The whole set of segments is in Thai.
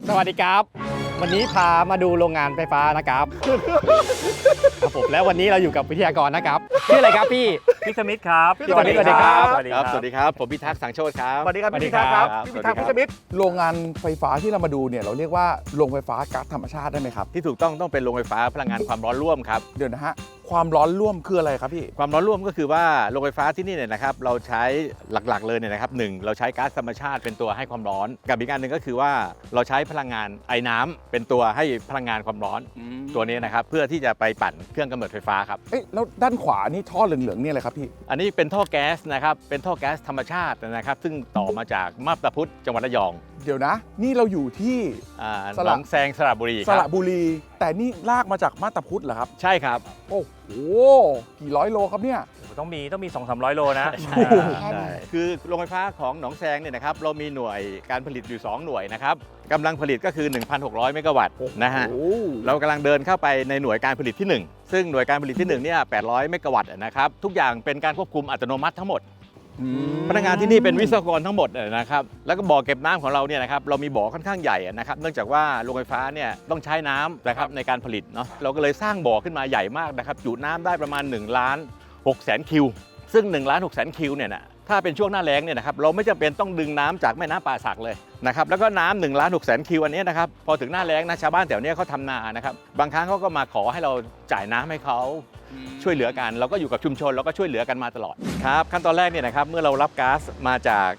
สวัสดีครับวันนี้พามาดูโรงงานไฟฟ้านะครับครับผมแล้ววันนี้เราอยู่กับวิทยากรนะครับชื่ออะไรครับพี่สมิธครับ สวัสดีครับ สวัสดีครับ สวัสดีครับผมพิทักษ์สังโชติครับ สวัสดีครับ สวัสดี พี่พิทักษ์ครับ ครับ พี่พิทักษ์พิสมิทโรงงานไฟฟ้าที่เรามาดูเนี่ยเราเรียกว่าโรงไฟฟ้าก๊าซธรรมชาติได้ไหมครับ ที่ถูกต้องเป็นโรงไฟฟ้าพลังงานความร้อนร่วมครับ เดี๋ยวนะฮะความร้อนร่วมคืออะไรครับพี่ ความร้อนร่วมก็คือว่าโรงไฟฟ้าที่นี่เนี่ยนะครับเราใช้หลักๆเลยเนี่ยนะครับหนึ่งเราใช้ก๊าซธรรมชาติเป็นตัวให้ความร้อนกับอีกอันหนึ่งก็คือว่าเราใช้พลังงานไอ้น้ำเป็นตัวให้พลังงานความร้อนตัวนี้นะครับเพื่อที่จะไปปั่นเครื่องกำเนิดไฟฟ้าครับ เอ๊ะแล้วด้านขวานี่ท่อเหลืองๆนี่อะไรครับพี่ อันนี้เป็นท่อแก๊สนะครับเป็นท่อแก๊สธรรมชาตินะครับซึ่งต่อมาจากมาบตาพุธจังหวัดระยอง เดี๋ยวนะ นี่เราอยู่ที่ หนองแซงสระบุรีค ส รับ ระบุรี แต่นี่ลากมาจากมาตาพุธเหรอครับ ใช่ครับ โอ้โหกี่ร้อยโลครับเนี่ย ต้องมี 200-300 โลนะ ใช่คือโรงไฟฟ้าของหนองแซงเนี่ยนะครับเรามีหน่วยการผลิตอยู่ 2 หน่วยนะครับกำลังผลิตก็คือ 1,600 เมกะวัตต์นะฮะ โอ้ เรากำลังเดินเข้าไปในหน่วยการผลิตที่ 1 ซึ่งหน่วยการผลิตที่1เนี่ย800 เมกะวัตต์นะครับทุกอย่างเป็นการควบคุมอัตโนมัติทั้งหมด พนักงานที่นี่เป็นวิศวกรทั้งหมดนะครับแล้วก็บ่อเก็บน้ำของเราเนี่ยนะครับเรามีบ่อค่อนข้างใหญ่นะครับเนื่องจากว่าโรงไฟฟ้าเนี่ยต้องใช้น้ำนะครับในการผลิตเนาะเราก็เลยสร้างบ่อขึ้นมาใหญ่มากนะครับจุน้ำได้ประมาณ1,600,000 คิวซึ่ง1,600,000 คิวเนี่ยนะถ้าเป็นช่วงหน้าแล้งเนี่ยนะครับเราไม่จำเป็นต้องดึงน้ำจากแม่น้ำป่าสักเลยนะครับแล้วก็น้ำ1,600,000 คิวอันนี้นะครับพอถึงหน้าแล้งนะชาวบ้านแถวนี้เขาทำนานะครับบางครั้งเขาก็มาขอให้เราจ่ายน้ำให้เขาช่วยเหลือกันเราก็อยู่กับชุมชนเราก็ช่วยเหลือกันมาตลอดครับขั้นตอนแรกเนี่ยนะครับเมื่อเรารับก๊าซมาจา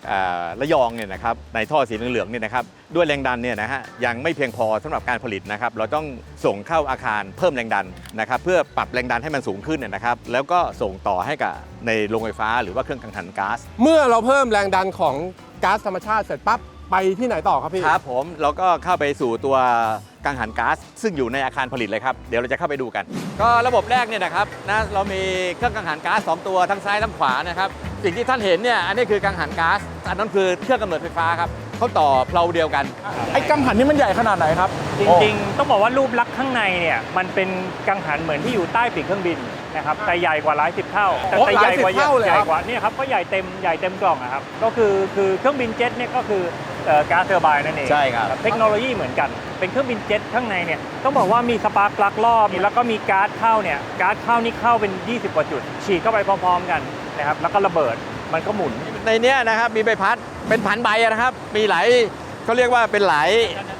กระยองเนี่ยนะครับในท่อสีเหลืองๆเนี่ยนะครับด้วยแรงดันเนี่ยนะฮะยังไม่เพียงพอสำหรับการผลิตนะครับเราต้องส่งเข้าอาคารเพิ่มแรงดันนะครับเพื่อปรับแรงดันให้มันสูงขึ้นเนี่ยนะครับแล้วก็ส่งต่อให้กับในโรงไฟฟ้าหรือว่าเครื่องกังหันก๊าซ เมื่อเราเพิ่มแรงดันของก๊าซธรรมชาติเสร็จปั๊บไปที่ไหนต่อครับพี่ ครับผมเราก็เข้าไปสู่ตัวกังหันก๊าซซึ่งอยู่ในอาคารผลิตเลยครับเดี๋ยวเราจะเข้าไปดูกัน ก็ระบบแรกเนี่ยนะครับนะเรามีเครื่องกังหันก๊าซ2ตัวทั้งซ้ายทั้งขวานะครับสิ่งที่ท่านเห็นเนี่ยอันนี้คือกังหันก๊าซอันนั้นคือเครื่องกำเนิดไฟฟ้าครับเขาต่อเพลาเดียวกัน ไอ้กังหันนี่มันใหญ่ขนาดไหนครับ จริงๆ ต้องบอกว่ารูปลักษณ์ข้างในเนี่ยมันเป็นกังหันเหมือนที่อยู่ใต้ปีกเครื่องบินนะครับแต่ใหญ่กว่าหลายสิบเท่าแต่ใหญ่กว่า หลายสิบเท่าเลย ให ครั ญ่ บ กว่านี่ครับก็ใหญ่เต็มกล่องอะครับก็คือเครื่องบินเจ็ตเนี่ยก็คือก๊าซเทอร์ไบน์นั่นเอง ใช่ครับ เทคโนโลยีเหมือนกันเป็นเครื่องบินเจ็ตข้างในเนี่ยต้องบอกว่ามีสปาร์คปลั๊กรอบแล้วก็มีก๊าซเข้าเนี่ยก๊าซเข้านี่เข้าเป็น20 กว่าจุดฉีดเข้าไปพร้อมๆกันนะครับแล้วก็ระเบิดมันก็หมุน ในเนี้ยนะครับมีใบพัดเป็นพันใบนะครับมีหลายเขาเรียกว่าเป็นหลาย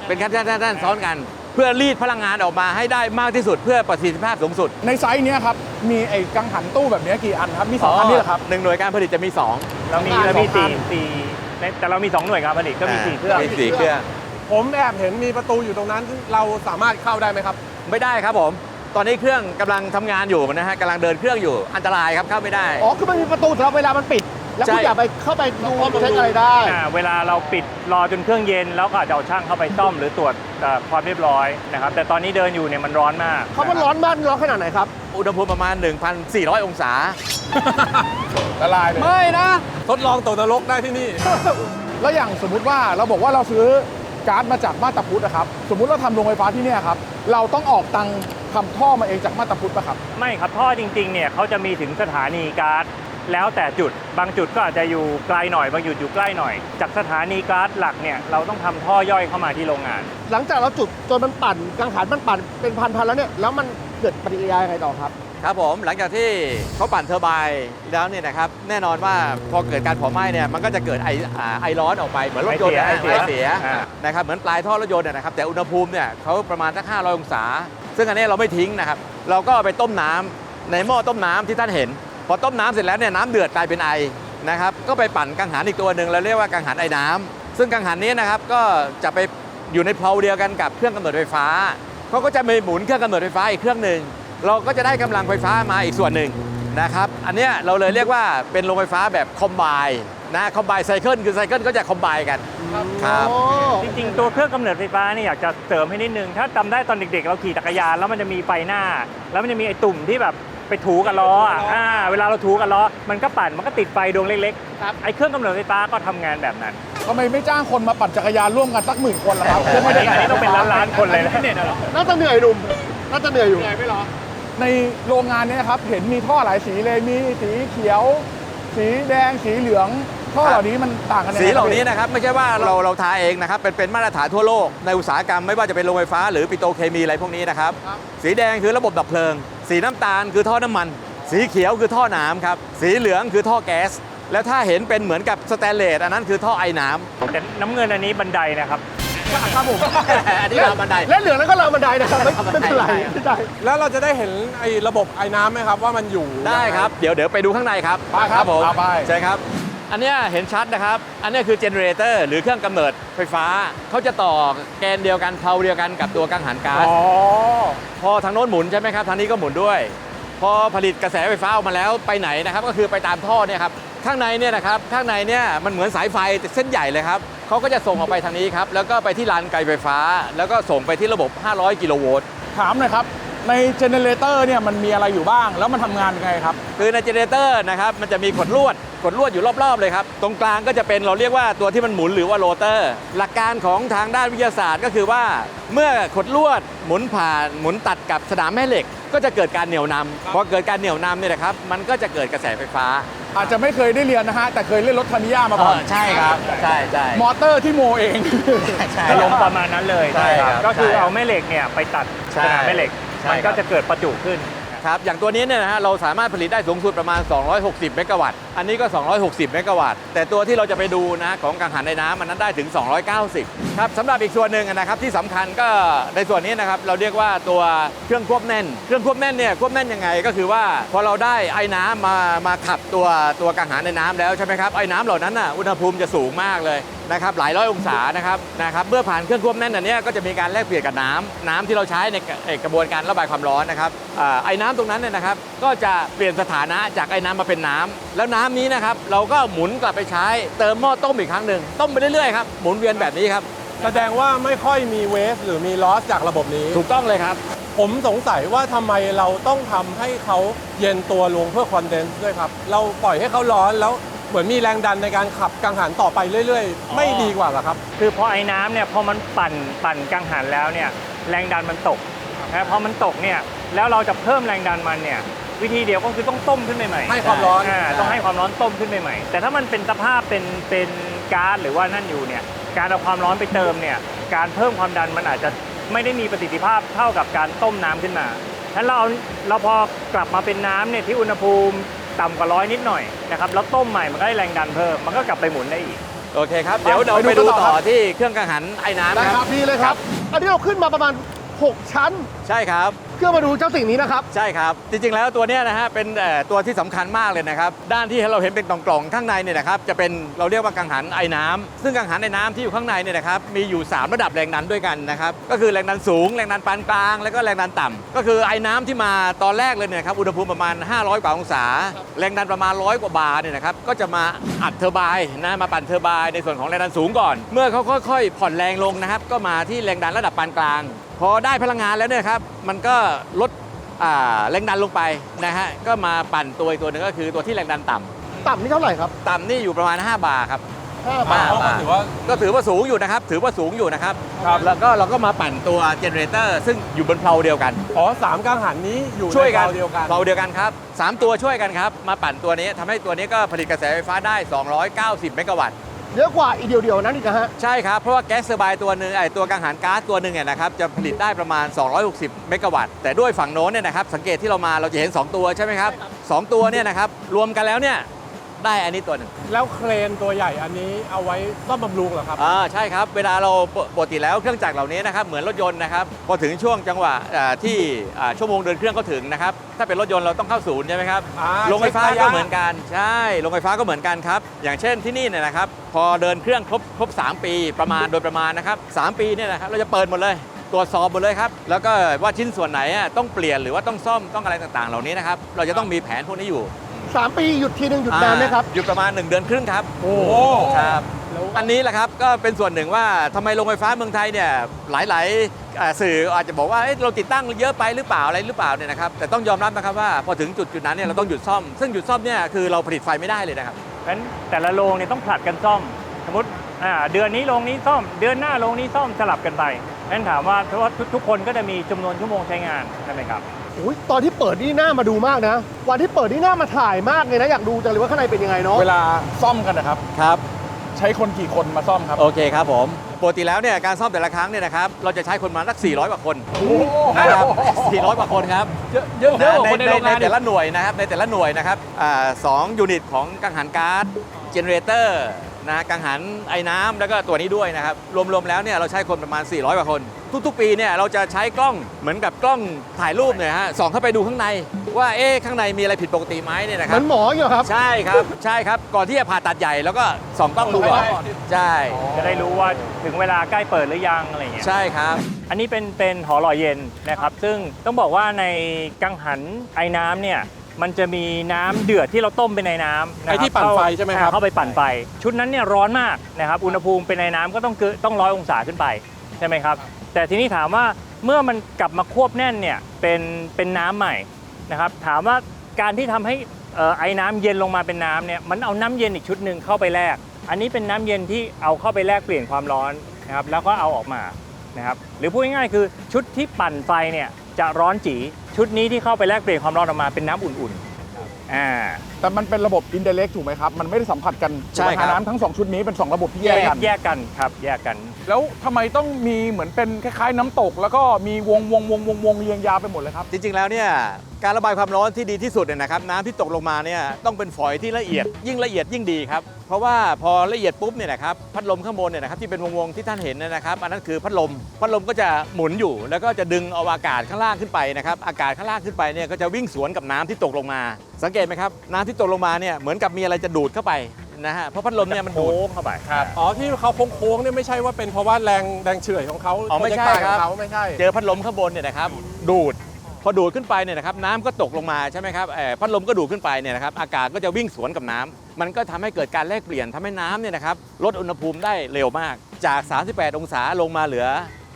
เป็นขั้นซ้อนกัน เพื่อรีดพลังงานออกมาให้ได้มากที่สุดเพื่อประสิทธิภาพสูงสุด ในไซส์เนี้ยครับมีไอ้กังหันตู้แบบเนี้ยกี่อันครับมี2อันนี่เหรอครับ หนึ่งหน่วยการผลิตจะมี เรามี สองอัน สี่แต่เรามี2หน่วยงานผลิตก็มี4เครื่อง มี4เครื่อง ผมแอบเห็นมีประตูอยู่ตรงนั้นเราสามารถเข้าได้ไหมครับ ไม่ได้ครับผมตอนนี้เครื่องกำลังทำงานอยู่นะฮะกำลังเดินเครื่องอยู่อันตรายครับเข้าไม่ได้ อ๋อคือมันมีประตูสำหรับเวลามันปิด แล้วคุณ ใช่ อย่าไปเข้าไปดูเช็คอะไรได้ เวลาเราปิดรอจนเครื่องเย็นแล้วก็อาจจะเอาช่างเข้าไปซ่อมหรือตรวจความเรียบร้อยนะครับแต่ตอนนี้เดินอยู่เนี่ยมันร้อนมาก เขามันร้อนมากร้อนขนาดไหนครับ อุณหภูมิประมาณ 1,400 องศา ละลายเลย ไม่นะ ทดลองตกนรกได้ที่นี่ แล้วอย่างสมมุติว่าเราบอกว่าเราซื้อก๊าซมาจากมาตาพุธนะครับสมมุติเราทำโรงไฟฟ้าที่เนี่ยครับเราต้องออกตังค์ทำท่อมาเองจากมาตาพุธป่ะครับ ไม่ครับท่อจริงๆเนี่ยเขาจะมีถึงสถานีก๊าซแล้วแต่จุดบางจุดก็อาจจะอยู่ไกลหน่อยบางจุดอยู่ใกล้หน่อย จากสถานีก๊าซหลักเนี่ยเราต้องทำท่อย่อยเข้ามาที่โรงงาน หลังจากเราจุดจนมันปั่นกังหันมันปั่นเป็นพันแล้วเนี่ยแล้วมันเกิดปฏิกิริยายังไงต่อครับ ครับผมหลังจากที่เขาปั่นเทอร์ไบน์แล้วเนี่ยนะครับแน่นอนว่าพอเกิดการเผาไหม้เนี่ยมันก็จะเกิดไอร้อนออกไปเหมือนรถยนต์นะ ไอเสีย นะครับเหมือนปลายท่อรถยนต์นะครับแต่อุณหภูมิเนี่ยเขาประมาณสัก500 องศา ซึ่งอันนี้เราไม่ทิ้งนะครับเราก็เอาไปต้มน้ำในหม้อต้มน้ำที่ท่านเห็น พอต้มน้ำเสร็จแล้วเนี่ยน้ำเดือดกลายเป็นไอนะครับก็ไปปั่นกังหันอีกตัวหนึ่งเราเรียกว่ากังหันไอน้ำซึ่งกังหันนี้นะครับก็จะไปอยู่ในเพลาเดียวกันกับเครื่องกำเนิดไฟฟ้าเขาก็จะมีหมุนเครื่องกำเนิดไฟฟ้าอีกเครื่องหนึ่งเราก็จะได้กำลังไฟฟ้ามาอีกส่วนหนึ่งนะครับอันเนี้ยเราเลยเรียกว่าเป็นโรงไฟฟ้าแบบคอมไบนะคอมไบไซเคิลคือไซเคิลก็จะคอมไบกันครับ จริงๆตัวเครื่องกำเนิดไฟฟ้าเนี่ยอยากจะเสริมให้นิดนึงถ้าจำได้ตอนเด็กๆเราขี่จักรยานแล้วมันจะมีไฟหน้า แล้วมันจะมีไอ้ตุ่มที่แบบไปถูกับล้อเวลาเราถูกับล้อมันก็ปั่นมันก็ติดไฟดวงเล็กๆไอ้เครื่องกำเนิดไฟฟ้าก็ทำงานแบบนั้น ทำไมไม่จ้างคนมาปั่นจักรยานร่วมกันสัก10,000 คนล่ะครับ อันนี้ต้องเป็นล้านๆคนเลยนะ น่าจะเหนื่อยหนุ่มน่าจะเหนื่อยอยู่ ในโรงงานเนี้ครับเห็นมีท่อหลายสีเลยมีสีเขียว สีแดงสีเหลือง ท่อเหล่านี้มันต่างกันยังไง สีเหล่านี้ ครับ นะครับไม่ใช่ว่าเราทาเองนะครับเป็นมาตรฐานทั่วโลกในอุตสาหกรรมไม่ว่าจะเป็นโรงไฟฟ้าหรือปิโตรเคมีอะไรพวกนี้นะครับสีแดงคือระบบดับเพลิง สีน้ำตาลคือท่อน้ำมัน สีเขียวคือท่อน้ำครับสีเหลืองคือท่อแก๊สแล้วถ้าเห็นเป็นเหมือนกับสแตนเลสอันนั้นคือท่อไอน้ำ แต่น้ำเงินอันนี้บันไดนะครับ ครับผม อันนี้ราวบันได และเหลืองนั้นก็ราวบันไดนะครับไม่เป็นไรไม่ได้ แล้วเราจะได้เห็นไอ้ระบบไอ้น้ำไหมครับว่ามันอยู่ ได้ครับเดี๋ยวไปดูข้างในครับ ไปครับ ผม เอาไป ใช่ครับอันเนี้ยเห็นชัดนะครับอันเนี้ยคือเจเนเรเตอร์หรือเครื่องกำเนิดไฟฟ้าเขาจะต่อแกนเดียวกันเพลาเดียวกันกับตัวกังหันก๊าซ อ๋อ พอทางโน้นหมุนใช่ไหมครับทางนี้ก็หมุนด้วย พอผลิตกระแสไฟฟ้าออกมาแล้วไปไหนนะครับก็คือไปตามท่อเนี่ยครับข้างในเนี่ยนะครับข้างในเนี่ยมันเหมือนสายไฟเส้นใหญ่เลยครับเขาก็จะส่งออกไปทางนี้ครับแล้วก็ไปที่ลานไกลไฟฟ้า แล้วก็ส่งไปที่ระบบ 500 กิโลโวลต์ ถามหน่อยครับ ในเจเนเรเตอร์เนี่ยมันมีอะไรอยู่บ้าง แล้วมันทำงานยังไงครับ คือในเจเนเรเตอร์นะครับมันจะมีขดลวดอยู่รอบๆเลยครับตรงกลางก็จะเป็นเราเรียกว่าตัวที่มันหมุนหรือว่าโรเตอร์หลักการของทางด้านวิทยาศาสตร์ก็คือว่าเมื่อขดลวดหมุนตัดกับสนามแม่เหล็ก ก็จะเกิดการเหนี่ยวนำพอเกิดการเหนี่ยวนำเนี่ยนะครับมันก็จะเกิดกระแสไฟฟ้า อาจจะไม่เคยได้เรียนนะฮะ แต่เคยเล่นรถทามิยามาก่อน ใช่ครับใช่ใช่ มอเตอร์ที่โมเอง ใช่ อารมณ์ประมาณนั้นเลย ใช่ครับ ก็คือ ใช่ เอาแม่เหล็กเนี่ยไปตัด ใช่ สนามแม่เหล็ก ใช่ มัน ครั ก็ บ จะเกิดประจุขึ้น ครับอย่างตัวนี้เนี่ยนะฮะเราสามารถผลิตได้สูงสุดประมาณ 260 เมกะวัตต์อันนี้ก็ 260 เมกะวัตต์แต่ตัวที่เราจะไปดูนะของกังหันในน้ำมันนั้นได้ถึง 290 ครับสำหรับอีกส่วนหนึ่งนะครับที่สำคัญก็ในส่วนนี้นะครับเราเรียกว่าตัวเครื่องควบแน่นเครื่องควบแน่นเนี่ยควบแน่นยังไงก็คือว่าพอเราได้ไอ้น้ำมาขับตัวกังหันในน้ำแล้วใช่ไหมครับไอ้น้ำเหล่านั้นน่ะอุณหภูมิจะสูงมากเลยนะครับหลายร้อยองศานะครับเมื่อผ่านเครื่องควบแน่นอันเนี้ยก็จะมีการแลกเปลี่ยนกับน้ำที่เราใช้ในกระบวนการระบายความร้อนนะครับไอ้น้ำตรงนั้นเนี่ยนะครับก็จะเปลี่ยนสถานะจากไอ้น้ำมาเป็นน้ำแล้วน้ำนี้นะครับเราก็หมุนกลับไปใช้เติมหม้อต้มอีกครั้งหนึ่งต้มไปเรื่อยๆครับหมุนเวียนแบบนี้ครับ แสดงว่าไม่ค่อยมีเวสหรือมีลอสจากระบบนี้ ถูกต้องเลยครับ ผมสงสัยว่าทำไมเราต้องทำให้เขาเย็นตัวลงเพื่อคอนเดนซ์ด้วยครับ เราปล่อยให้เขาร้อนแล้วเหมือนมีแรงดันในการขับกังหันต่อไปเรื่อยๆ ไม่ดีกว่าเหรอครับ คือพอไอ้น้ำเนี่ยพอมันปั่นกังหันแล้วเนี่ยแรงดันมันตกนะพอมันตกเนี่ยแล้วเราจะเพิ่มแรงดันมันเนี่ยวิธีเดียวก็คือต้องต้มขึ้นใหม่ๆ ให้ความร้อน ต้องให้ความร้อนต้มขึ้นใหม่ๆแต่ถ้ามันเป็นสภาพเป็นก๊าซหรือว่านั่นอยู่เนี่ยการเอาความร้อนไปเติมเนี่ยการเพิ่มความดันมันอาจจะไม่ได้มีประสิทธิภาพเท่ากับการต้มน้ำขึ้นมาฉะนั้นเราพอกลับมาเป็นน้ำเนี่ยที่อุณหภูมิต่ำกว่า100นิดหน่อยนะครับแล้วต้มใหม่มันก็ได้แรงดันเพิ่มมันก็กลับไปหมุนได้อีก โอเคครับเดี๋ยวเราไปดูต่อที่เครื่องกังหันไอ้น้ำ ได้ นะ ค ค รั รั บบ ดีเลยครับ อันนี้เราขึ้นมาประมาณ 6 ชั้น ใช่ครับ เพื่อมาดูเจ้าสิ่งนี้นะครับ ใช่ครับจริงๆแล้วตัวเนี้ยนะฮะเป็นตัวที่สำคัญมากเลยนะครับด้านที่เราเห็นเป็นกล่องๆข้างในเนี่ยนะครับจะเป็นเราเรียกว่ากังหันไอ้น้ำซึ่งกังหันไอ้น้ำที่อยู่ข้างในเนี่ยนะครับมีอยู่3ระดับแรงดันด้วยกันนะครับก็คือแรงดันสูงแรงดันปานกลางแล้วก็แรงดันต่ำก็คือไอ้น้ำที่มาตอนแรกเลยเนี่ยครับอุณหภูมิประมาณ500กว่าองศาแรงดันประมาณ100กว่าบาร์เนี่ยนะครับก็จะมาอัดเทอร์ไบน์นะมาปั่นเทอร์ไบน์ในส่วนของแรงดันสูงก่อนเมื่อเขาค่อยๆผ่อนแรงลงนะครับก็มาที่แรงดันระดับปานกลางพอได้พลังงานแล้วเนี่ยครับมันก็ลดแรงดันลงไปนะฮะก็มาปั่นตัวอีกตัวหนึ่งก็คือตัวที่แรงดันต่ำ ต่ำนี่เท่าไหร่ครับ ต่ำนี่อยู่ประมาณ5 บาร์ครับ 5 บาท ก็ถือว่าสูงอยู่นะครับถือว่าสูงอยู่นะครับแล้วก็เราก็มาปั่นตัวเจเนเรเตอร์ซึ่งอยู่บนเพลาเดียวกัน อ๋อ3กังหันนี้อยู่ ช่วย ใน กัน เพลาเดียวกัน เพลาเดียวกันครับ3ตัวช่วยกันครับมาปั่นตัวนี้ทำให้ตัวนี้ก็ผลิตกระแสไฟฟ้าได้290 เมกะวัตต์ เยอะกว่าอีเดียวๆนั้นอีกนะฮะ ใช่ครับเพราะว่าแก๊สเทอร์ไบน์ตัวหนึ่งตัวกังหันก๊าซตัวหนึ่งเนี่ยนะครับจะผลิตได้ประมาณ260 เมกะวัตต์แต่ด้วยฝั่งโน้นเนี่ยนะครับสังเกตที่เราจะเห็น2ตัวใช่ไหมครับ2ตัวเนี่ยนะครับรวมกันแล้วเนี่ยได้อันนี้ตัวหนึ่ง แล้วเครนตัวใหญ่อันนี้เอาไว้ซ่อมบำรุงเหรอครับ ใช่ครับเวลาเราปกติแล้วเครื่องจักรเหล่านี้นะครับเหมือนรถยนต์นะครับพอถึงช่วงจังหวะที่ชั่วโมงเดินเครื่องเขาถึงนะครับถ้าเป็นรถยนต์เราต้องเข้าศูนย์ใช่ไหมครับ โรงไฟฟ้าก็เหมือนกันใช่โรงไฟฟ้าก็เหมือนกันครับอย่างเช่นที่นี่เนี่ยนะครับพอเดินเครื่องครบ3 ปีโดยประมาณนะครับ3 ปีเนี่ยนะครับเราจะเปิดหมดเลยตรวจสอบหมดเลยครับแล้วก็ว่าชิ้นส่วนไหนต้องเปลี่ยนหรือว่าต้องซ่อมต้องอะไรต่างๆ เหล่านี้นะครับเราจะต้องมีแผนพวกนี้อยู่ 3 ปีหยุดทีนึงหยุดนานไหมครับ หยุดประมาณ1 เดือนครึ่งครับ โอ้ ครับอันนี้แหละครับก็เป็นส่วนหนึ่งว่าทำไมโรงไฟฟ้าเมืองไทยเนี่ยหลายๆสื่ออาจจะบอกว่าเราติดตั้งเยอะไปหรือเปล่าอะไรหรือเปล่าเนี่ยนะครับแต่ต้องยอมรับนะครับว่าพอถึงจุดนั้นเนี่ยเราต้องหยุดซ่อมซึ่งหยุดซ่อมเนี่ยคือเราผลิตไฟไม่ได้เลยนะครับ เพราะฉะนั้นแต่ละโรงเนี่ยต้องผลัดกันซ่อมสมมติเดือนนี้โรงนี้ซ่อม เดือนหน้าโรงนี้ซ่อมสลับกันไปนั้นถามว่าเพราะว่าทุกคนก็จะมีจำนวนชั่วโมงใช้งานใช่ไหมครับ อุ๊ยตอนที่เปิดนี่น่ามาดูมากนะ วันที่เปิดนี่น่ามาถ่ายมากเลยนะ อยากดูจังเลยว่าข้างในเป็นยังไงเนาะ เวลาซ่อมกันนะครับ ครับ ใช้คนกี่คนมาซ่อมครับ โอเคครับผมปกติแล้วเนี่ยการซ่อมแต่ละครั้งเนี่ยนะครับเราจะใช้คนมาสัก400 กว่าคน โอ้โห นะครับ400 กว่าคนครับ เยอะกว่าคนในโรงงาน แต่ละหน่วยนะครับในแต่ละหน่วยนะครับ2ยูนิตของกังหันก๊าซเจเนเรเตอร์นะกังหันไอ้น้ำแล้วก็ตัวนี้ด้วยนะครับรวมๆแล้วเนี่ยเราใช้คนประมาณ400 กว่าคน ทุกๆปีเนี่ยเราจะใช้กล้องเหมือนกับกล้องถ่ายรูปเนี่ยฮะส่องเข้าไปดูข้างในว่าข้างในมีอะไรผิดปกติไหมเนี่ยนะค เห รั มื บ อนหมออยู่ครับ ใช่ครับใช่ครับก่อนที่จะผ่าตัดใหญ่แล้วก็ส่องกล้องดูก่อนใช่ จะได้รู้ว่าถึงเวลาใกล้เปิดหรือยังอะไรอย่างเงี้ย ใช่ครับ อันนี้เป็นหอหล่อเย็นนะครับซึ่งต้องบอกว่าในกังหันไอ้น้ำเนี่ยมันจะมีน้ำเดือดที่เราต้มไปในน้ำนะครับ ไอ้ที่ปั่นไฟใช่ไหมครับ เข้าไปปั่นไฟชุดนั้นเนี่ยร้อนมากนะครับอุณหภูมิเป็นในน้ำก็ต้อง100 องศาขึ้นไปใช่ไหมครับแต่ทีนี้ถามว่าเมื่อมันกลับมาควบแน่นเนี่ยเป็นน้ำใหม่นะครับถามว่าการที่ทำให้ไอ้น้ำเย็นลงมาเป็นน้ำเนี่ยมันเอาน้ำเย็นอีกชุดหนึ่งเข้าไปแลกอันนี้เป็นน้ำเย็นที่เอาเข้าไปแลกเปลี่ยนความร้อนนะครับแล้วก็เอาออกมานะครับหรือพูดง่ายๆคือชุดที่ปั่นไฟเนี่ยจะร้อนจีชุดนี้ที่เข้าไปแลกเปลี่ยนความร้อนออกมาเป็นน้ำอุ่นๆ แต่มันเป็นระบบ indirect ถูกไหมครับ มันไม่ได้สัมผัสกัน ใช่ครับ น้ำทั้ง 2 ชุดนี้เป็น 2 ระบบที่แยกกัน แยกกันครับแยกกัน แล้วทำไมต้องมีเหมือนเป็นคล้ายๆน้ำตก แล้วก็มีวงเรียงยาวไปหมดเลยครับ จริงๆ แล้วเนี่ยการระบายความร้อนที่ดีที่สุดเนี่ยนะครับน้ำที่ตกลงมาเนี่ยต้องเป็นฝอยที่ละเอียดยิ่งละเอียดยิ่งดีครับเพราะว่าพอละเอียดปุ๊บเนี่ยนะครับพัดลมข้างบนเนี่ยนะครับที่เป็นวงๆที่ท่านเห็นเนี่ยนะครับอันนั้นคือพัดลมก็จะหมุนอยู่ แล้วก็จะดึงเอาอากาศข้างล่างขึ้นไปนะครับอากาศข้างล่างขึ้นไปเนี่ยก็จะวิ่งสวนกับน้ำที่ตกลงมา สังเกตไหมครับน้ำที่ตกลงมาเนี่ยเหมือนกับมีอะไรจะดูดเข้าไปนะฮะเพราะพัดลมเนี่ยมันดูด โค้งเข้าไป อ๋อที่เขาโค้งๆเนี่ยไม่ใช่ว่าเป็นเพราะว่าแรงเฉื่อยของเขา อ๋อไม่ใช่ โปรเจกต์ ครับ ของเขาไม่ใช่ เจอพัดลมข้างบนเนี่ยนะครับดูดพอดูดขึ้นไปเนี่ยนะครับน้ำก็ตกลงมาใช่ไหมครับพัดลมก็ดูดขึ้นไปเนี่ยนะครับอากาศก็จะวิ่งสวนกับน้ำมันก็ทำให้เกิดการแลกเปลี่ยนทำให้น้ำเนี่ยนะครับลดอุณหภูมิได้เร็วมากจาก 38 องศาลงมาเหลื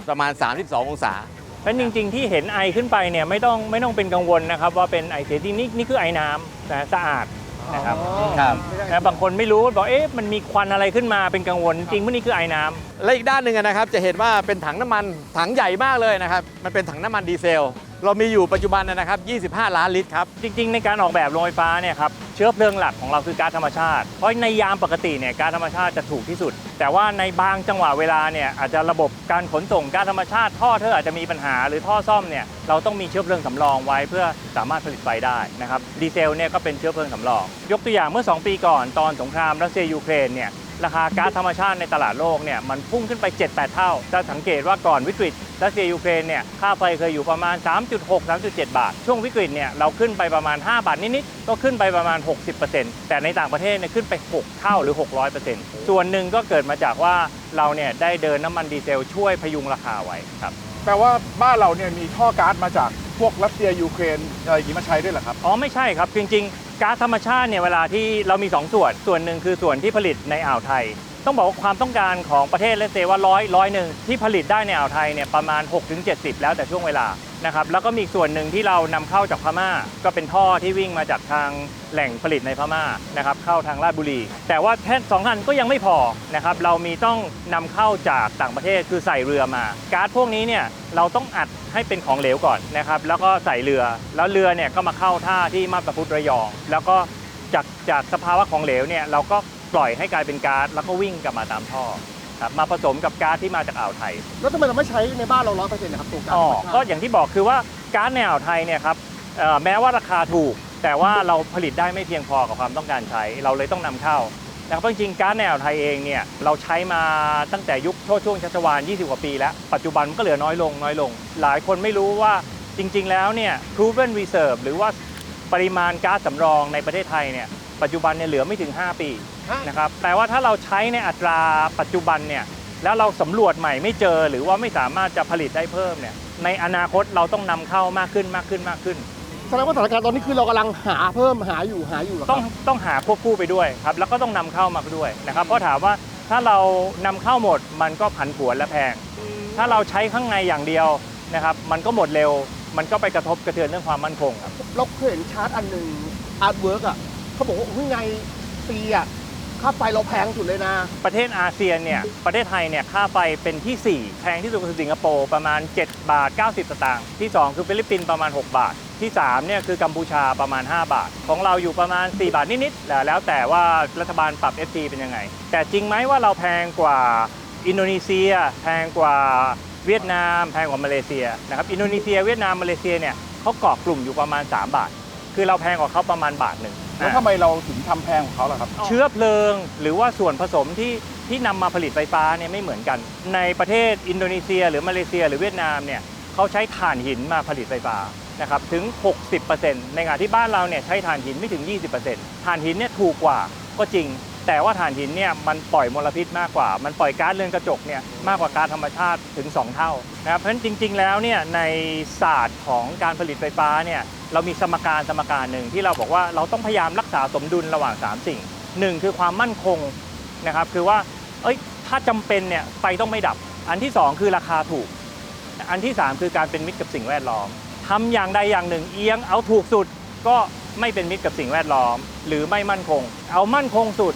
อประมาณ 32 องศา เพราะจริงๆที่เห็นไอขึ้นไปเนี่ยไม่ต้องเป็นกังวลนะครับว่าเป็นไอเสียจริงนี่คือไอน้ำนะสะอาดนะครับ ครับ นะบางคนไม่รู้บอกมันมีควันอะไรขึ้นมาเป็นกังวลจริงๆว่านี่คือไอน้ำ และอีกด้านหนึ่งนะครับจะเห็นว่าเป็นถังน้ำมันถังใหญ่มากเลยนะครับมันเป็นถังน้ำมันดีเซล เรามีอยู่ปัจจุบันนะครับ25 ล้านลิตรครับ จริงๆในการออกแบบโรงไฟฟ้าเนี่ยครับเชื้อเพลิงหลักของเราคือก๊าซธรรมชาติเพราะในยามปกติเนี่ยก๊าซธรรมชาติจะถูกที่สุด แต่ว่าในบางจังหวะเวลาเนี่ยอาจจะระบบการขนส่งก๊าซธรรมชาติท่ออาจจะมีปัญหาหรือท่อซ่อมเนี่ยเราต้องมีเชื้อเพลิงสำรองไว้เพื่อสามารถผลิตไฟได้นะครับดีเซลเนี่ยก็เป็นเชื้อเพลิงสำรองยกตัวอย่างเมื่อ2 ปีก่อนตอนสงครามรัสเซียยูเครนเนี่ยราคาก๊าซธรรมชาติในตลาดโลกเนี่ยมันพุ่งขึ้นไป 7-8 เท่าจะสังเกตว่าก่อนวิกฤตรัสเซียยูเครนเนี่ยค่าไฟเคยอยู่ประมาณ 3.6-3.7 บาทช่วงวิกฤตเนี่ยเราขึ้นไปประมาณ5 บาทนิดๆก็ขึ้นไปประมาณ 60% แต่ในต่างประเทศเนี่ยขึ้นไป6 เท่าหรือ 600%ส่วนหนึ่งก็เกิดมาจากว่าเราเนี่ยได้เดินน้ำมันดีเซลช่วยพยุงราคาไว้ครับ แปลว่าบ้านเราเนี่ยมีท่อก๊าซมาจากพวกรัสเซียยูเครนอะไรอย่างนี้มาใช้ด้วยเหรอครับ อ๋อไม่ใช่ครับจริงๆก๊าซธรรมชาติเนี่ยเวลาที่เรามี2 ส่วนหนึ่งคือส่วนที่ผลิตในอ่าวไทยต้องบอกว่าความต้องการของประเทศเลสเซว่าร้อยหนึ่งที่ผลิตได้ในอ่าวไทยเนี่ยประมาณ 6-70 แล้วแต่ช่วงเวลานะครับแล้วก็มีอีกส่วนหนึ่งที่เรานำเข้าจากพม่าก็เป็นท่อที่วิ่งมาจากทางแหล่งผลิตในพม่านะครับเข้าทางราชบุรีแต่ว่าแค่2 อันก็ยังไม่พอนะครับเรามีต้องนำเข้าจากต่างประเทศคือใส่เรือมาก๊าซพวกนี้เนี่ยเราต้องอัดให้เป็นของเหลวก่อนนะครับแล้วก็ใส่เรือแล้วเรือเนี่ยก็มาเข้าท่าที่มาบตาพุธระยองแล้วก็จากสภาวะของเหลวเนี่ยเราก็ปล่อยให้กลายเป็นก๊าซแล้วก็วิ่งกลับมาตามท่อครับมาผสมกับก๊าซที่มาจากอ่าวไทย แล้วทำไมเราไม่ใช้ในบ้านเรา100%นะครับตัวก๊าซธรรมชาติ ก็อย่างที่บอกคือว่าก๊าซในอ่าวไทยเนี่ยครับแม้ว่าราคาถูกแต่ว่าเราผลิตได้ไม่เพียงพอกับความต้องการใช้เราเลยต้องนำเข้านะครับจริงๆก๊าซในอ่าวไทยเองเนี่ยเราใช้มาตั้งแต่ยุคช่วงชัชวาล20 กว่าปีแล้วปัจจุบันมันก็เหลือน้อยลงหลายคนไม่รู้ว่าจริงๆแล้วเนี่ย proven reserve หรือว่าปริมาณก๊าซสำรองในประเทศไทยเนี่ยปัจจุบันเนี่ยเหลือไม่ถึง5 ปีนะครับแต่ว่าถ้าเราใช้ในอัตราปัจจุบันเนี่ยแล้วเราสำรวจใหม่ไม่เจอหรือว่าไม่สามารถจะผลิตได้เพิ่มเนี่ยในอนาคตเราต้องนำเข้ามากขึ้น แสดงว่าสถานการณ์ตอนนี้คือเรากำลังหาเพิ่มหาอยู่เหรอครับ ต้องหาควบคู่ไปด้วยครับแล้วก็ต้องนำเข้ามาด้วยนะครับเพราะถามว่าถ้าเรานำเข้าหมดมันก็ผันผวนและแพงถ้าเราใช้ข้างในอย่างเดียวนะครับมันก็หมดเร็วมันก็ไปกระทบกระเทือนเรื่องความมั่นคงครับ เราเคยเห็นชาร์ตอันหนึ่งอาร์ตเวิร์กอ่ะเขาบอกว่าในปีอ่ะค ค่าไฟเราแพงสุดเลยนะ ประเทศอาเซียนเนี่ยประเทศไทยเนี่ยค่าไฟเป็นที่ 4 แพงที่สุดคือสิงคโปร์ประมาณ7 บาท 90 สตางค์ที่ 2 คือฟิลิปปินส์ประมาณ 6 บาท ที่ 3เนี่ยคือกัมพูชาประมาณ 5 บาท ของเราอยู่ประมาณ 4 บาทนิดๆแล้วแต่ว่ารัฐบาลปรับ FT เป็นยังไง แต่จริงไหมว่าเราแพงกว่าอินโดนีเซียแพงกว่าเวียดนามแพงกว่ามาเลเซียนะครับอินโดนีเซียเวียดนามมาเลเซียเนี่ยเขาเกาะกลุ่มอยู่ประมาณ 3 บาท คือเราแพงกว่าเขาประมาณบาทหนึ่ง แล้วทำไมเราถึงทำแพงของเขาล่ะครับ เชื้อเพลิงหรือว่าส่วนผสมที่นำมาผลิตไฟฟ้าเนี่ยไม่เหมือนกัน ในประเทศอินโดนีเซียหรือมาเลเซียหรือเวียดนามเนี่ยเขาใช้ถ่านหินมาผลิตไฟฟ้านะครับถึง 60%ในขณะที่บ้านเราเนี่ยใช้ถ่านหินไม่ถึง 20%ถ่านหินเนี่ยถูกกว่าก็จริง แต่ว่าถ่านหินเนี่ยมันปล่อยมลพิษมากกว่ามันปล่อยก๊าซเรือนกระจกเนี่ยมากกว่าก๊าซธรรมชาติถึง 2 เท่านะครับเพราะฉะนั้นจริงๆแล้วเนี่ยในศาสตร์ของการผลิตไฟฟ้าเนี่ยเรามีสมการหนึ่งที่เราบอกว่าเราต้องพยายามรักษาสมดุลระหว่าง 3 สิ่ง 1 คือความมั่นคงนะครับคือว่าถ้าจำเป็นเนี่ยไฟต้องไม่ดับอันที่ 2 คือราคาถูกอันที่ 3 คือการเป็นมิตรกับสิ่งแวดล้อมทำอย่างใดอย่างหนึ่งเอียงเอาถูกสุดก็ไม่เป็นมิตรกับสิ่งแวดล้อมหรือไม่มั่นคงเอามั่นคงสุด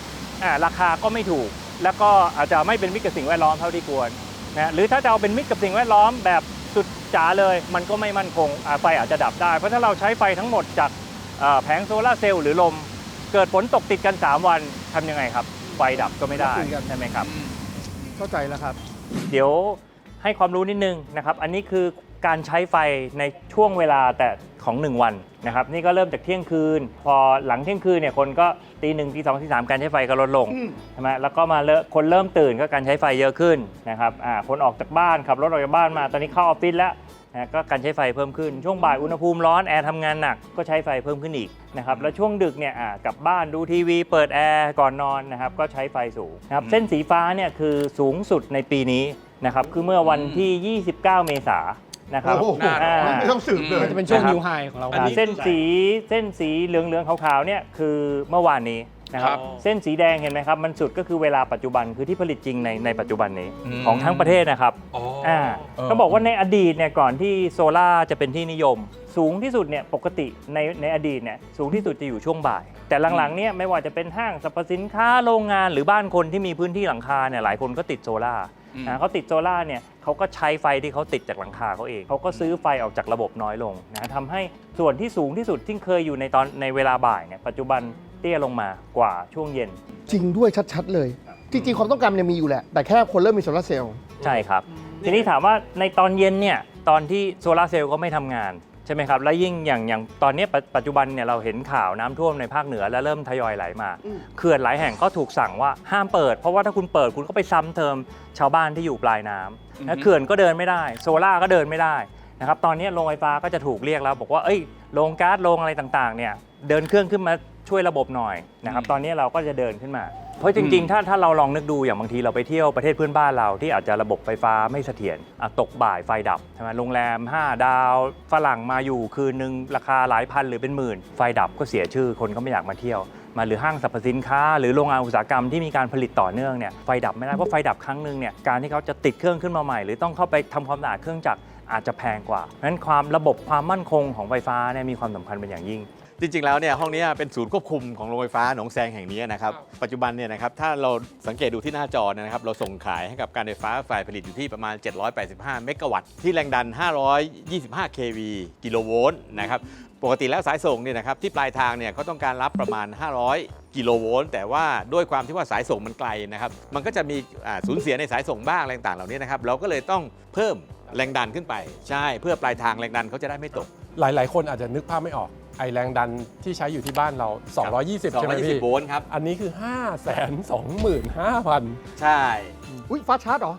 ราคาก็ไม่ถูกแล้วก็อาจจะไม่เป็นมิตรกับสิ่งแวดล้อมเท่าที่ควรนะหรือถ้าจะเอาเป็นมิตรกับสิ่งแวดล้อมแบบสุดจ๋าเลยมันก็ไม่มั่นคงไฟอาจจะดับได้เพราะถ้าเราใช้ไฟทั้งหมดจากแผงโซลาร์เซลล์หรือลมเกิดฝนตกติดกัน3 วันทำยังไงครับไฟดับก็ไม่ได้ใช่ไหมครับ เข้าใจแล้วครับ เดี๋ยวให้ความรู้นิดนึงนะครับอันนี้คือการใช้ไฟในช่วงเวลาแต่ของ1 วันนะครับนี่ก็เริ่มจากเที่ยงคืนพอหลังเที่ยงคืนเนี่ยคนก็ตี 1 ตี 2 ตี 3การใช้ไฟก็ลดลงใช่ไหมแล้วก็มาคนเริ่มตื่นก็การใช้ไฟเยอะขึ้นนะครับคนออกจากบ้านขับรถออกจากบ้านมาตอนนี้เข้าออฟฟิศแล้วนะก็การใช้ไฟเพิ่มขึ้นช่วงบ่ายอุณหภูมิร้อนแอร์ทำงานหนักก็ใช้ไฟเพิ่มขึ้นอีกนะครับแล้วช่วงดึกเนี่ยกลับบ้านดูทีวีเปิดแอร์ก่อนนอนนะครับก็ใช้ไฟสูงนะครับเส้นสีฟ้าเนี่ยคือสูงสุดในปีนี้นะครับคือเมื่อวันที่ 29 เมษายนนะครับ โอ้โหไม่ต้องสืบเลย มันจะเป็นช่วงนิวไฮของเรา เส้นสีเหลืองๆขาวๆเนี่ยคือเมื่อวานนี้นะครับเส้นสีแดงเห็นไหมครับมันสุดก็คือเวลาปัจจุบันคือที่ผลิตจริงในปัจจุบันนี้ของทั้งประเทศนะครับเขาบอกว่าในอดีตเนี่ยก่อนที่โซล่าจะเป็นที่นิยมสูงที่สุดเนี่ยปกติในอดีตเนี่ยสูงที่สุดจะอยู่ช่วงบ่ายแต่หลังๆเนี่ยไม่ว่าจะเป็นห้างสรรพสินค้าโรงงานหรือบ้านคนที่มีพื้นที่หลังคาเนี่ยหลายคนก็ติดโซล่าเขาติดโซล่าเนี่ยเขาก็ใช้ไฟที่เขาติดจากหลังคาเขาเองเขาก็ซื้อไฟออกจากระบบน้อยลงนะทำให้ส่วนที่สูงที่สุดที่เคยอยู่ในเวลาบ่ายเนี่ยปัจจุบันเตี้ยลงมากว่าช่วงเย็น จริงด้วยชัดๆเลย จริงๆความต้องการมันมีอยู่แหละแต่แค่คนเริ่มมีโซลาร์เซลล์ ใช่ครับทีนี้ถามว่าในตอนเย็นเนี่ยตอนที่โซลาร์เซลล์ก็ไม่ทำงานใช่ไหมครับและยิ่งอย่างตอนนี้ปัจจุบันเนี่ยเราเห็นข่าวน้ำท่วมในภาคเหนือและเริ่มทยอยไหลมาเขื่อนหลายแห่งก็ถูกสั่งว่าห้ามเปิดเพราะว่าถ้าคุณเปิดคุณก็ไปซ้ำเติมชาวบ้านที่อยู่ปลายน้ำและเขื่อนก็เดินไม่ได้โซล่าก็เดินไม่ได้นะครับตอนนี้โรงไฟฟ้าก็จะถูกเรียกแล้วบอกว่าโรงก๊าซโรงอะไรต่างๆเนี่ยเดินเครื่องขึ้นมาช่วยระบบหน่อยนะครับตอนนี้เราก็จะเดินขึ้นมาเพราะจริงๆถ้าเราลองนึกดูอย่างบางทีเราไปเที่ยวประเทศเพื่อนบ้านเราที่อาจจะระบบไฟฟ้าไม่เสถียรตกบ่ายไฟดับใช่ไหมโรงแรม5 ดาวฝรั่งมาอยู่คืนนึงราคาหลายพันหรือเป็นหมื่นไฟดับก็เสียชื่อคนก็ไม่อยากมาเที่ยวมาหรือห้างสรรพสินค้าหรือโรงงานอุตสาหกรรมที่มีการผลิตต่อเนื่องเนี่ยไฟดับไม่ได้เพราะไฟดับครั้งนึงเนี่ยการที่เขาจะติดเครื่องขึ้นมาใหม่หรือต้องเข้าไปทำความสะอาดเครื่องจักรอาจจะแพงกว่าเพราะฉะนั้นระบบความมั่นคงของไฟฟ้าเนี่ยมีความสำคัญเป็นอย่างยิ่ง จริงๆแล้วเนี่ยห้องนี้เป็นศูนย์ควบคุมของโรงไฟฟ้าหนองแซงแห่งนี้นะครับปัจจุบันเนี่ยนะครับถ้าเราสังเกตดูที่หน้าจอนะครับเราส่งขายให้กับการไฟฟ้าฝ่ายผลิตอยู่ที่ประมาณ785เมกะวัตต์ที่แรงดัน525 kV กิโลโวลต์นะครับปกติแล้วสายส่งเนี่ยนะครับที่ปลายทางเนี่ยเขาต้องการรับประมาณ500กิโลโวลต์แต่ว่าด้วยความที่ว่าสายส่งมันไกลนะครับมันก็จะมีสูญเสียในสายส่งบ้างอะไรต่างๆเหล่านี้นะครับเราก็เลยต้องเพิ่มแรงดันขึ้นไปใช่เพื่อปลายทางแรงดันเขาจะได้ไม่ตก หลายๆ คนอาจจะนึกภาพไม่ออกไอแรงดันที่ใช้อยู่ที่บ้านเรา 220 ใช่ไหมพี่ 220 โวลต์ครับ อันนี้คือ 525,000 ใช่ อุ้ยฟ้าชาร์จเหรอ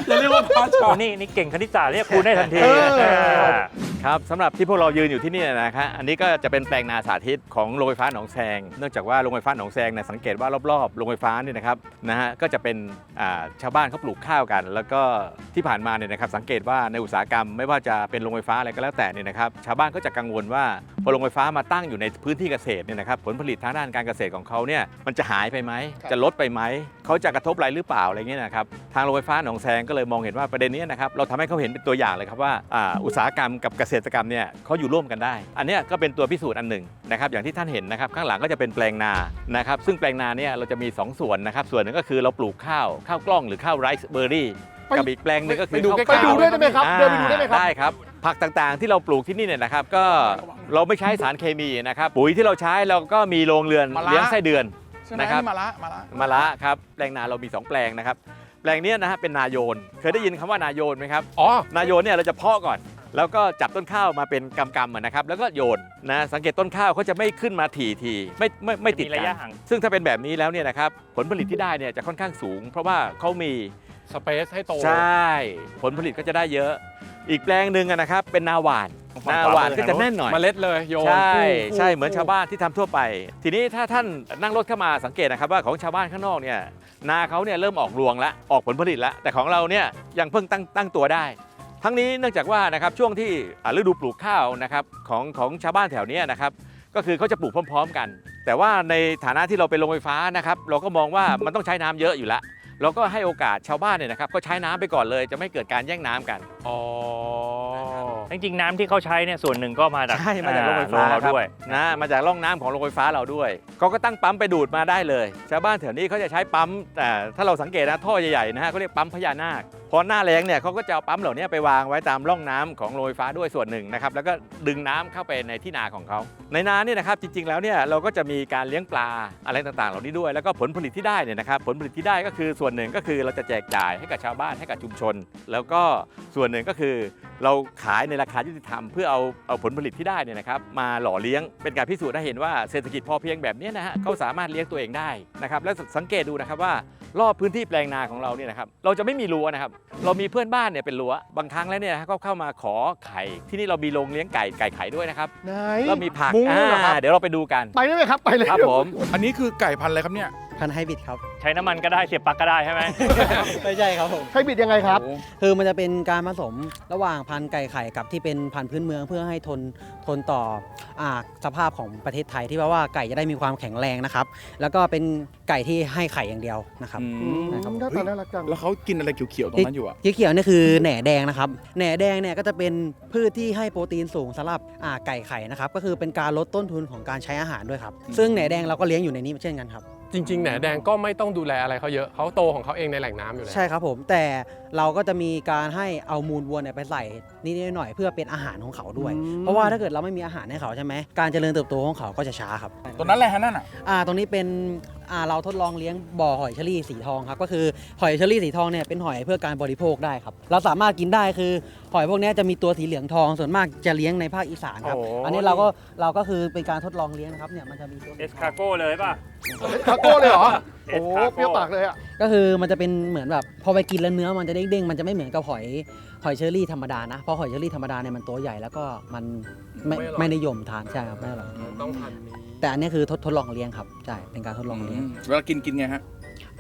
จะเรียกว่าพาชา นี่เก่งคณิตศาสตร์เรียกครูได้ทันที ครับสำหรับที่พวกเรายืนอยู่ที่นี่นะครับอันนี้ก็จะเป็นแปลงนาสาธิตของโรงไฟฟ้าหนองแซงเนื่องจากว่าโรงไฟฟ้าหนองแซงเนี่ยสังเกตว่ารอบๆโรงไฟฟ้านี่นะครับก็จะเป็นชาวบ้านเขาปลูกข้าวกัน แล้วก็ที่ผ่านมาเนี่ยนะครับสังเกตว่าในอุตสาหกรรมไม่ว่าจะเป็นโรงไฟฟ้าอะไรก็แล้วแต่เนี่ยนะครับชาวบ้านก็จะกังวลว่า พอโรงไฟฟ้ามาตั้งอยู่ในพื้นที่เกษตรเนี่ยนะครับผลผลิตทางด้านการเกษตรของเขาเนี่ยมันจะหายไปไหมจะลดไปไหมเขาจะกระทบอะไรหรือเปล่าอะไรเงี้ยนะครับทางโรงไฟฟ้าหนองแซงก็เลยมองเห็นว่าประเด็นนี้นะครับเราทำให้เขาเห็นเป็นตัวอย่างเลยครับว่าอุตสาหกรรมกับเกษตรกรรมเนี่ยเขาอยู่ร่วมกันได้อันนี้ก็เป็นตัวพิสูจน์อันหนึ่งนะครับอย่างที่ท่านเห็นนะครับข้างหลังก็จะเป็นแปลงนานะครับซึ่งแปลงนาเนี่ยเราจะมี2ส่วนนะครับส่วนหนึ่งก็คือเราปลูกข้าวกล้องหรือข้าวไรซ์เบอร์รี่กับอีกแปลงหนึงก็คือ ไปดูด้วยได้ไหมครับเดินไปดูได้ไหมครับ ได้ครับผักต่างๆที่เราปลูกที่นี่เนี่ยนะครับก็เราไม่ใช้สารเคมีนะครับปุ๋ยที่เราใช้เราก็มีโรงเรือน มะระ เลี้ยงไส้เดือน ใช่ไหม นะครับ นี่มาละ มะระครับแปลงนาเรามี2แปลงนะครับแปลงเนี้ยนะฮะเป็นนาโยนเคยได้ยินคำว่านาโยนไหมครับ อ๋อ นาโยนเนี่ยเราจะเพาะก่อนแล้วก็จับต้นข้าวมาเป็นกำๆนะครับแล้วก็โยนนะสังเกตต้นข้าวเขาจะไม่ขึ้นมาถี่ๆไม่ติด มี กั ระยะ น ห่าง ซึ่งถ้าเป็นแบบนี้แล้วเนี่ยนะครับผลผลิตที่ได้เนี่ยจะค่อนข้างสูง เพราะว่าเขามี สเปซให้โต ใช่ผลผลิตก็จะได้เยอะ อีกแปลงหนึ่งอะนะครับเป็นนาหวาน ฝั่ง นา ขวา หวาน มือ ก็จะแน่นหน่อย เมล็ดเลยโยน ใช่ ฟู่ ใช่เหมือนชาวบ้านที่ทำทั่วไป ทีนี้ถ้าท่านนั่งรถเข้ามาสังเกตนะครับว่าของชาวบ้านข้างนอกเนี่ยนาเขาเนี่ยเริ่มออกรวงแล้วออกผลผลิตแล้วแต่ของเราเนี่ยยังเพิ่งตั้งตัวได้ ทั้งนี้เนื่องจากว่านะครับช่วงที่ฤดูปลูกข้าวนะครับของชาวบ้านแถวเนี้ยนะครับก็คือเขาจะปลูกพร้อมๆกัน แต่ว่าในฐานะที่เราเป็นโรงไฟฟ้านะครับเราก็มองว่ามันต้องใช้น้ำเยอะอยู่แล้วเราก็ให้โอกาสชาวบ้านเนี่ยนะครับก็ใช้น้ำไปก่อนเลยจะไม่เกิดการแย่งน้ำกัน อ๋อ จริงๆน้ำที่เขาใช้เนี่ยส่วนหนึ่งก็มาจาก ใช่มาจากโรงไฟฟ้า เรา ครับ ด้วย นะมาจากร่องน้ำของโรงไฟฟ้าเราด้วยเขาก็ตั้งปั๊มไปดูดมาได้เลย ชาวบ้านแถวนี้เขาจะใช้ปั๊มแต่ถ้าเราสังเกตนะท่อใหญ่ๆนะฮะเขาเรียกปั๊มพญานาคพอหน้าแล้งเนี่ยเขาก็จะเอาปั๊มเหล่านี้ไปวางไว้ตามร่องน้ำของโรงไฟฟ้าด้วยส่วนหนึ่งนะครับแล้วก็ดึงน้ำเข้าไปในที่นาของเขาในนาเนี่ยนะครับจริงๆแล้วเนี่ยเราก็จะมีการเลี้ยงปลาอะไรต่างๆเหล่านี้ด้วยแล้วก็ผลผลิตที่ได้เนี่ยนะครับผลผลิตที่ได้ก็คือส่วนหนึ่งก็คือเราจะแจกจ่ายให้กับชาวบ้านให้กับชุมชน แล้วก็ส่วนหนึ่งก็คือเราขายในราคายุติธรรมเพื่อเอาผลผลิตที่ได้เนี่ยนะครับมาหล่อเลี้ยงเป็นการพิสูจน์ให้เห็นว่าเศรษฐกิจพอเพียงแบบนี้นะฮะเขาสามารถเลี้ยงตัวเองได้นะครับและสังเกตดูนะครับว่ารอบพื้นที่แปลงนาของเราเนี่ยนะครับเราจะไม่มีรั้วนะครับเรามีเพื่อนบ้านเนี่ยเป็นรั้วบางครั้งแล้วเนี่ยเขาเข้ามาขอไข่ที่นี่เรามีโรงเลี้ยงไก่ไข่ด้วยนะครับ ไหน เรามีผัก มุ้งด้วยเหรอครับ เดี๋ยวเราไปดูกัน ไปได้ไหมครับไปเลย ครับผม อันนี้คือไก่พันธุ์อะไรครับเนี่ย พันธุ์ไฮบริดครับ ใช้น้ำมันก็ได้เสียบปลั๊กก็ได้ใช่ไหม ไม่ใช่ครับผม ให้บิดยังไงครับ คือมันจะเป็นการผสมระหว่างพันธุ์ไก่ไข่กับที่เป็นพันธุ์พื้นเมืองเพื่อให้ทนต่อสภาพของประเทศไทยที่ว่าไก่จะได้มีความแข็งแรงนะครับ แล้วก็เป็นไก่ที่ให้ไข่อย่างเดียวนะครับ นะครับ หน้าตาน่ารักจัง แล้วเขากินอะไรเขียวๆตรงนั้นอยู่อะ เขียวๆนี่คือแหน่แดงนะครับแหน่แดงเนี่ยก็จะเป็นพืชที่ให้โปรตีนสูงสำหรับไก่ไข่นะครับก็คือเป็นการลดต้นทุนของการใช้อาหารด้วยครับซึ่งแหน่แดงเราก็เลี้ยงอยู่ในนี้เช่นกันครับ จริงๆแหนแดงก็ไม่ต้องดูแลอะไรเขาเยอะเขาโตของเขาเองในแหล่งน้ำอยู่แล้ว ใช่ครับผมแต่เราก็จะมีการให้เอามูลวัวเนี่ยไปใส่นิดๆหน่อยๆเพื่อเป็นอาหารของเขาด้วย เพราะว่าถ้าเกิดเราไม่มีอาหารให้เขาใช่ไหมการเจริญเติบโตของเขาก็จะช้าครับ ตัวนั้นอะไรฮะนั่นอะ ตรงนี้เป็นเราทดลองเลี้ยงบ่อหอยเชอรี่สีทองครับก็คือหอยเชอรี่สีทองเนี่ยเป็นหอยเพื่อการบริโภคได้ครับเราสามารถกินได้คือหอยพวกนี้จะมีตัวสีเหลืองทองส่วนมากจะเลี้ยงในภาคอีสานครับ โอ้ อันนี้เราก็คือเป็นการทดลองเลี้ยงนะครับเนี่ยมันจะมีตัว เอสคาโก้เลยป่ะ คาโก้เลยเหรอ เอ โอ้ สคาโก้ เปรี้ยวปากเลยอะ ก็คือมันจะเป็นเหมือนแบบพอไปกินแล้วเนื้อมันจะเด้งๆมันจะไม่เหมือนกับหอยเชอรี่ธรรมดานะเพราะหอยเชอรี่ธรรมดาเนี่ยมันตัวใหญ่แล้วก็มันไม่นิยมทานใช่ครับไม่อร่อย ต้องพันนี้ แต่อันนี้คือทดลองเลี้ยงครับใช่เป็นการทดลองเลี้ยง เวลากินไงฮะ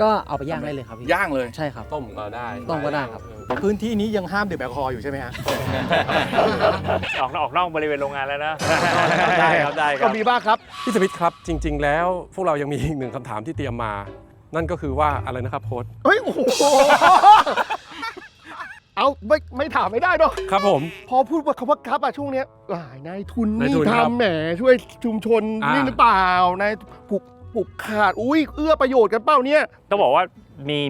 ก็เอาไปย่างได้เลยครับพี่ ย่างเลย ใช่ครับ ต้มก็ได้ ต้มก็ได้ครับ พื้นที่นี้ยังห้ามดื่มแอลกอฮอล์อยู่ใช่ไหมฮะ ออกนอกบริเวณโรงงานแล้วนะ ได้ครับได้ค ก็ รับ มีบ้างครับ พี่สมิทธิ์ครับจริง ๆ แล้วพวกเรายังมีอีกหนึ่งคำถามที่เตรียมมา นั่นก็คือว่าอะไรนะครับโค้ช เฮ้ย โอ้โห เอาไม่ถามไม่ได้เนาะ ครับผม พอพูดว่าคำว่าครับอะช่วงเนี้ยหลายนายทุน นาย นี่ ทุนครับ ทำแหมช่วยชุมชน นี่ นี่หรือเปล่านายผูกขาดอุ้ยเอื้อประโยชน์กันเปล่าเนี่ย ต้องบอกว่า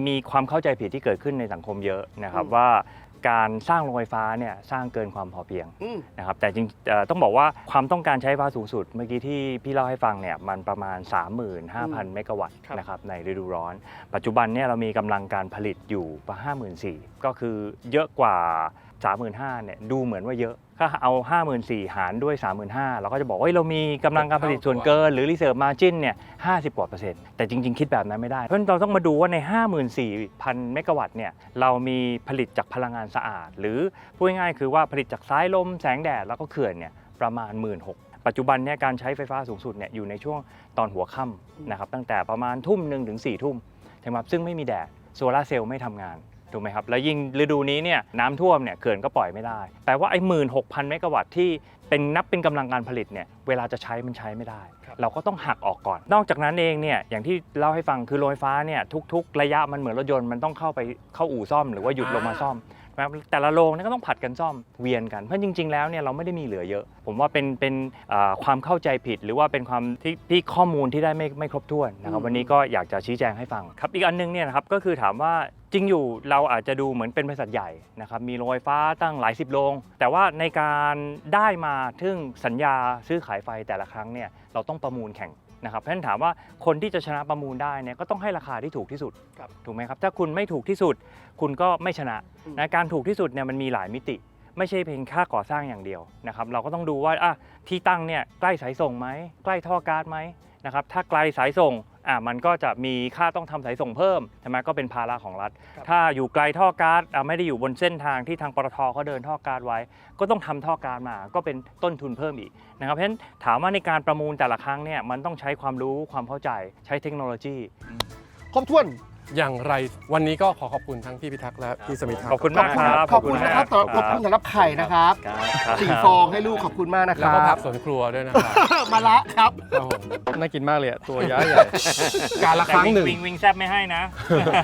มีความเข้าใจผิดที่เกิดขึ้นในสังคมเยอะนะครับว่าการสร้างโรงไฟฟ้าเนี่ยสร้างเกินความพอเพียง อืม นะครับแต่จริงต้องบอกว่าความต้องการใช้ไฟฟ้าสูงสุดเมื่อกี้ที่พี่เล่าให้ฟังเนี่ยมันประมาณ 35,000 เมกะวัตต์นะครับในฤดูร้อน ปัจจุบันเนี่ยเรามีกำลังการผลิตอยู่ประมาณ 54,000 ก็คือเยอะกว่า 35,000 เนี่ยดูเหมือนว่าเยอะถ้าเอา 54,000 หารด้วย 35,000 เราก็จะบอกว่าเรามีกำลังการผลิตส่วนเกินหรือ reserve margin เนี่ย 50 กว่า%แต่จริง ๆ คิดแบบนั้นไม่ได้ เพราะฉะนั้นเราต้องมาดูว่าใน 54,000 เมกะวัตต์เนี่ยเรามีผลิตจากพลังงานสะอาด หรือพูดง่ายๆคือว่าผลิตจากสายลมแสงแดดแล้วก็เขื่อนเนี่ยประมาณ 16,000 ปัจจุบันเนี่ยการใช้ไฟฟ้าสูงสุดเนี่ยอยู่ในช่วงตอนหัวค่ำนะครับตั้งแต่ประมาณ 1:00 ถึง 4:00 นถึงแบบซึ่งไม่มีแดดโซลาร์เซลล์ไม่ทำงาน ถูกไหมครับแล้วยิ่งฤดูนี้เนี่ยน้ำท่วมเนี่ยเขื่อนก็ปล่อยไม่ได้แปลว่าไอ้ 16,000 เมกะวัตต์ที่เป็นกำลังการผลิตเนี่ยเวลาจะใช้มันใช้ไม่ได้ เราก็ต้องหักออกก่อนนอกจากนั้นเองเนี่ยอย่างที่เล่าให้ฟังคือโรงไฟฟ้าเนี่ยทุกๆระยะมันเหมือนรถยนต์มันต้องเข้าอู่ซ่อมหรือว่าหยุดลงมาซ่อมแต่ละโรงนี่ก็ต้องผัดกันซ่อมเวียนกันเพราะจริงๆแล้วเนี่ยเราไม่ได้มีเหลือเยอะผมว่าเป็นความเข้าใจผิดหรือว่าเป็นความที่ข้อมูลที่ได้ไม่ครบถ้วนนะครับวันนี้ก็อยากจะชี้แจงให้ฟังครับอีกอันนึงเนี่ยนะครับก็คือถามว่าจริงอยู่เราอาจจะดูเหมือนเป็นบริษัทใหญ่นะครับมีโรงไฟฟ้าตั้งหลาย10โรงแต่ว่าในการได้มาถึงสัญญาซื้อขายไฟแต่ละครั้งเนี่ยเราต้องประมูลแข่งนะครับเพราะฉะนั้นถามว่าคนที่จะชนะประมูลได้เนี่ยก็ต้องให้ราคาที่ถูกที่สุดถูกไหมครับถ้าคุณไม่ถูกที่สุดคุณก็ไม่ชนะนะการถูกที่สุดเนี่ยมันมีหลายมิติไม่ใช่เพียงค่าก่อสร้างอย่างเดียวนะครับเราก็ต้องดูว่าที่ตั้งเนี่ยใกล้สายส่งไหมใกล้ท่อก๊าซไหมนะครับถ้าไกลสายส่งมันก็จะมีค่าต้องทำสายส่งเพิ่มใช่ไหมก็เป็นภาระของรัฐถ้าอยู่ไกลท่อก๊าซไม่ได้อยู่บนเส้นทางที่ทางปตทเขาเดินท่อก๊าซไว้ก็ต้องทำท่อก๊าซมาก็เป็นต้นทุนเพิ่มอีกนะครับเพราะฉะนั้นถามว่าในการประมูลแต่ละครั้งเนี่ยมันต้องใช้ความรู้ความเข้าใจใช้เทคโนโลยีครบถ้วน อย่างไรวันนี้ก็ขอขอบคุณทั้งพี่พิทักษ์และพี่สมิทธิ์ครับ ขอบคุณมากครับ ขอบคุณนะครับขอบคุณสำหรับไข่นะครับ4 ฟองให้ลูกขอบคุณมากนะค แล้ว รั ก็พั บ กสวนครัวด้วยนะครับ มาละครับ ครับผม น่ากินมากเลยอะตัวย้ายใหญ่ การละครั้งหนึ่ง แต่วิงแซบไม่ให้นะ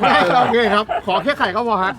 ไม่ให้เราไงครับ ขอแค่ไข่ก็พอฮะ